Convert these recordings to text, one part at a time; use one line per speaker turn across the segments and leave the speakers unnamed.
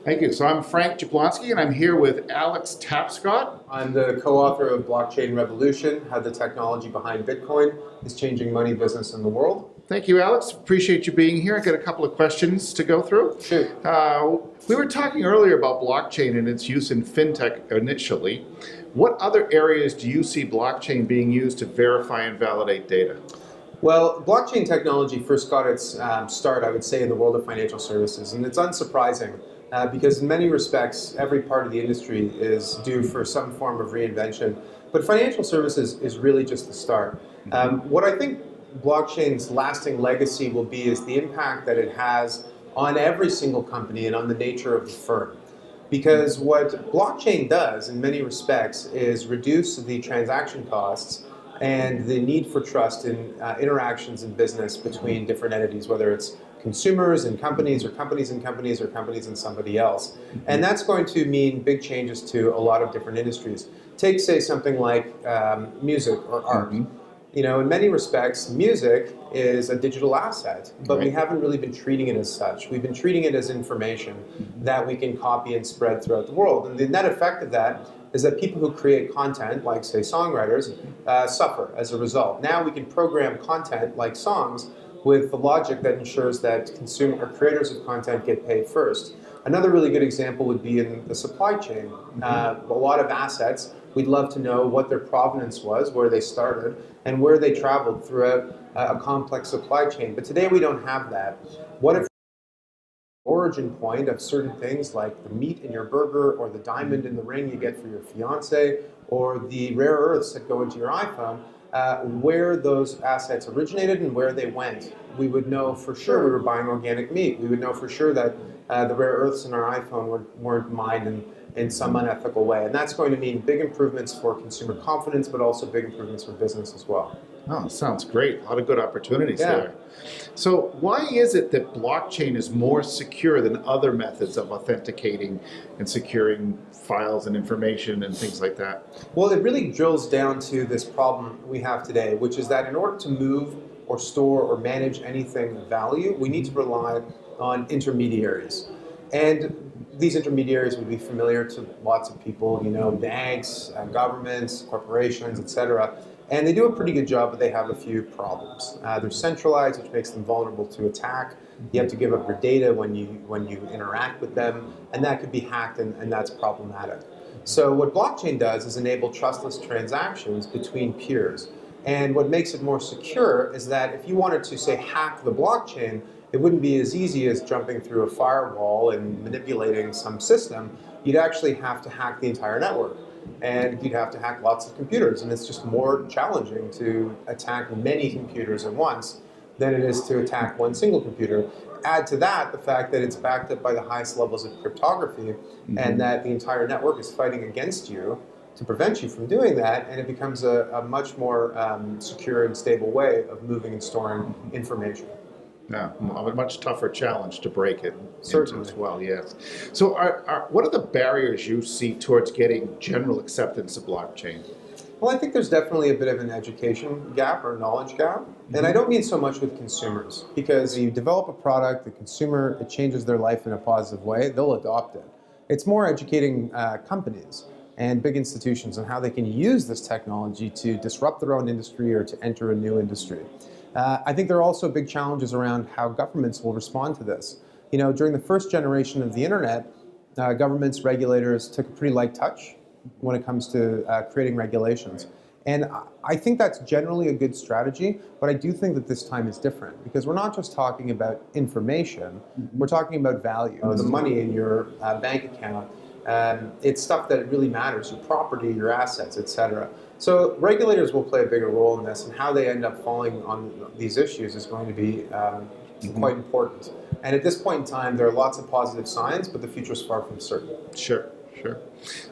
Thank you. So I'm Frank Jablonski, and I'm here with Alex Tapscott.
I'm the co-author of Blockchain Revolution, how the technology behind Bitcoin is changing money, business, and the world.
Thank you, Alex. Appreciate you being here. I got a couple of questions to go through.
Sure.
We were talking earlier about blockchain and its use in fintech initially. What other areas do you see blockchain being used to verify and validate data?
Well, blockchain technology first got its start, I would say, in the world of financial services, and it's unsurprising because in many respects, every part of the industry is due for some form of reinvention. But financial services is really just the start. What I think blockchain's lasting legacy will be is the impact that it has on every single company and on the nature of the firm. Because what blockchain does in many respects is reduce the transaction costs and the need for trust in interactions in business between different entities, whether it's consumers and companies, or companies and companies, or companies and somebody else. And that's going to mean big changes to a lot of different industries. Take, say, something like music or art. You know, in many respects, music is a digital asset, but we haven't really been treating it as such. We've been treating it as information that we can copy and spread throughout the world. And the net effect of that is that people who create content, like, say, songwriters, suffer as a result. Now we can program content, like songs, with the logic that ensures that consumer or creators of content get paid first. Another really good example would be in the supply chain. A lot of assets, we'd love to know what their provenance was, where they started, and where they traveled throughout a complex supply chain. But today we don't have that. What if the origin point of certain things like the meat in your burger, or the diamond in the ring you get for your fiance, or the rare earths that go into your iPhone, where those assets originated and where they went? We would know for sure we were buying organic meat. We would know for sure that the rare earths in our iPhone weren't mined in some unethical way. And that's going to mean big improvements for consumer confidence, but also big improvements for business as well.
Oh, sounds great. A lot of good opportunities there. So why is it that blockchain is more secure than other methods of authenticating and securing files and information and things like that?
Well, it really drills down to this problem we have today, which is that in order to move or store or manage anything of value, we need to rely on intermediaries. And these intermediaries would be familiar to lots of people, you know, banks, governments, corporations, etc. And they do a pretty good job, but they have a few problems. They're centralized, which makes them vulnerable to attack. You have to give up your data when you interact with them, and that could be hacked, and that's problematic. So what blockchain does is enable trustless transactions between peers. And what makes it more secure is that if you wanted to, say, hack the blockchain, it wouldn't be as easy as jumping through a firewall and manipulating some system. You'd actually have to hack the entire network. And you'd have to hack lots of computers, and it's just more challenging to attack many computers at once than it is to attack one single computer. Add to that the fact that it's backed up by the highest levels of cryptography, and that the entire network is fighting against you to prevent you from doing that, and it becomes a much more secure and stable way of moving and storing information.
Yeah, a much tougher challenge to break it
Certainly.
as well, yes. So what are the barriers you see towards getting general acceptance of blockchain?
Well, I think there's definitely a bit of an education gap or knowledge gap. And I don't mean so much with consumers, because you develop a product, the consumer, it changes their life in a positive way, they'll adopt it. It's more educating companies and big institutions on how they can use this technology to disrupt their own industry or to enter a new industry. I think there are also big challenges around how governments will respond to this. You know, during the first generation of the internet, governments, regulators took a pretty light touch when it comes to creating regulations. And I think that's generally a good strategy, but I do think that this time is different, because we're not just talking about information, we're talking about value. The money in your bank account, it's stuff that really matters, your property, your assets, etc. So regulators will play a bigger role in this, and how they end up falling on these issues is going to be quite important. And at this point in time, there are lots of positive signs, but the future is far from certain.
Sure.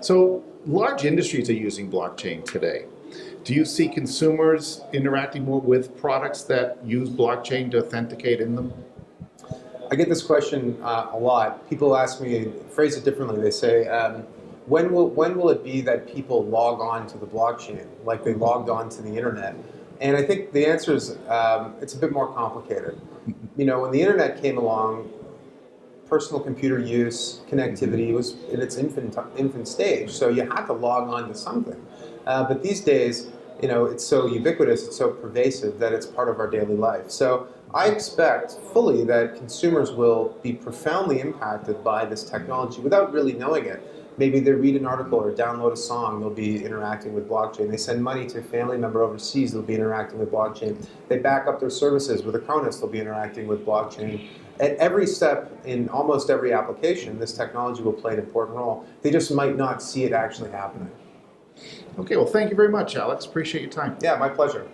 So large industries are using blockchain today. Do you see consumers interacting more with products that use blockchain to authenticate in them?
I get this question a lot. People ask me, phrase it differently. They say, when will it be that people log on to the blockchain, like they logged on to the internet? And I think the answer is it's a bit more complicated. You know, when the internet came along, personal computer use, connectivity was in its infant stage, so you had to log on to something. But these days, it's so ubiquitous, it's so pervasive that it's part of our daily life. So I expect fully that consumers will be profoundly impacted by this technology without really knowing it. Maybe they read an article or download a song, they'll be interacting with blockchain. They send money to a family member overseas, they'll be interacting with blockchain. They back up their services with Acronis, they'll be interacting with blockchain. At every step in almost every application, this technology will play an important role. They just might not see it actually happening.
Okay, well, thank you very much, Alex. Appreciate your time.
Yeah, my pleasure.